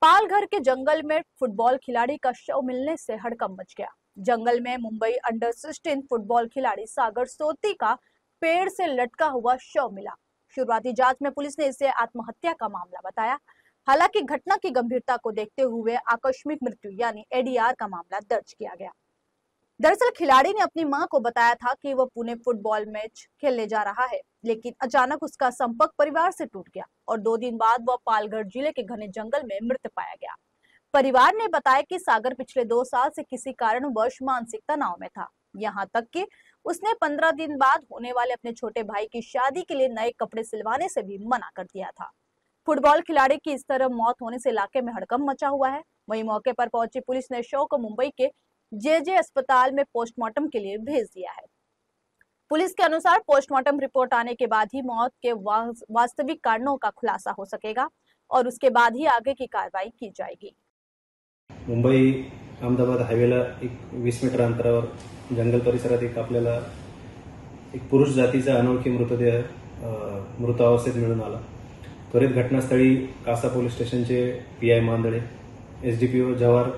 पालघर के जंगल में फुटबॉल खिलाड़ी का शव मिलने से हड़कंप मच गया। जंगल में मुंबई अंडर 16 फुटबॉल खिलाड़ी सागर सोती का पेड़ से लटका हुआ शव मिला। शुरुआती जांच में पुलिस ने इसे आत्महत्या का मामला बताया। हालांकि घटना की गंभीरता को देखते हुए आकस्मिक मृत्यु यानी एडीआर का मामला दर्ज किया गया। दरअसल खिलाड़ी ने अपनी मां को बताया था कि वह पुणे फुटबॉल मैच खेलने जा रहा है, लेकिन अचानक उसका संपर्क परिवार से टूट गया और 2 दिन बाद वह पालघर जिले के घने जंगल में मृत पाया गया। परिवार ने बताया कि सागर पिछले 2 साल से किसी कारणवश मानसिक तनाव में था। यहाँ तक कि उसने 15 दिन बाद होने वाले अपने छोटे भाई की शादी के लिए नए कपड़े सिलवाने से भी मना कर दिया था। फुटबॉल खिलाड़ी की इस तरह मौत होने से इलाके में हड़कंप मचा हुआ है। वहीं मौके पर पहुंची पुलिस ने शव को मुंबई के जेजे अस्पताल में पोस्टमार्टम के लिए भेज दिया है। पुलिस के अनुसार पोस्टमार्टम रिपोर्ट आने के बाद ही मौत के वास्तविक कारणों का खुलासा हो सकेगा और उसके बाद ही आगे की कार्रवाई की जाएगी। मुंबई अहमदाबाद हायवेला एक 20 मीटर अंतरावर जंगल परिसरात एक पुरुष जातीचा अनोळखी मृतदेह मृत अवस्थेत मिळून आला। त्वरित घटनास्थळी कासा पोलीस स्टेशनचे पीआय मांदळे, एसडीपीओ जवाहर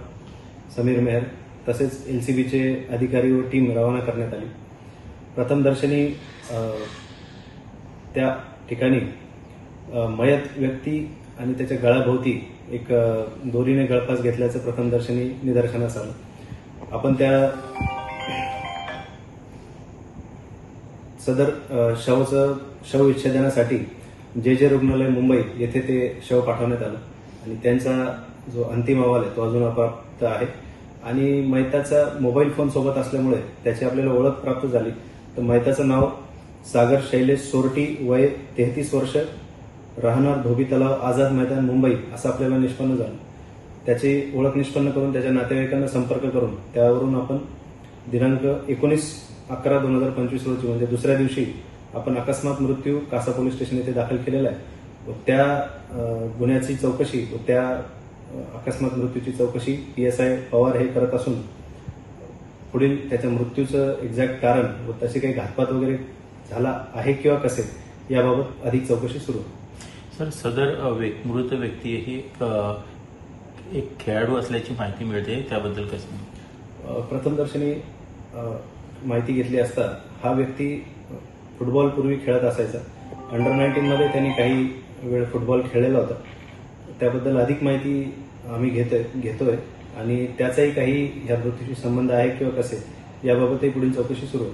समीर मेहर तसेच एलसीबीचे अधिकारी व टीम रवाना करण्यात आली। प्रथमदर्शनी त्या ठिकाणी मयत व्यक्ती आणि त्याच्या गळाभोवती एक दोरीने गळफास घेतल्याचं प्रथमदर्शनी निदर्शनास आलं। आपण त्या सदर शव विच्छेदनासाठी जेजे रुग्णालय मुंबई येथे ते शव पाठवण्यात आलं आणि त्यांचा जो अंतिम अहवाल आहे तो अजून अप्राप्त आहे आणि मयताचा मोबाईल फोन सोबत असल्यामुळे त्याची आपल्याला ओळख प्राप्त झाली। तर मयताचं नाव सागर शैलेश सोरटी, वय 33 वर्ष, राहणार धोबी तलाव, आझाद मैदान, मुंबई असं आपल्याला निष्पन्न झालं। त्याची ओळख निष्पन्न करून त्याच्या नातेवाईकांना संपर्क करून त्यावरून आपण दिनांक 19/11/2025 रोजी म्हणजे दुसऱ्या दिवशी आपण अकस्मात मृत्यू कासा पोलीस स्टेशन येथे दाखल केलेला आहे। त्या गुन्ह्याची चौकशी व त्या अकस्मात मृत्यूची चौकशी पीएसआय पवार हे करत असून पुढील त्याच्या मृत्यूचं एक्झॅक्ट कारण व त्याचे काही घातपात वगैरे झाला आहे किंवा कसे याबाबत अधिक चौकशी सुरू आहे। सर, सदर मृत व्यक्ती ही एक खेळाडू असल्याची माहिती मिळते, त्याबद्दल कसं? प्रथमदर्शनी माहिती घेतली असता हा व्यक्ती फुटबॉल पूर्वी खेळत असायचा। अंडर-19 मध्ये त्यांनी काही वेळ फुटबॉल खेळलेला होता। त्याबद्दल अधिक माहिती आम्ही घेतोय आणि त्याचाही काही या मृत्यूशी संबंध आहे किंवा कसे याबाबतही पुढील चौकशी सुरू आहे।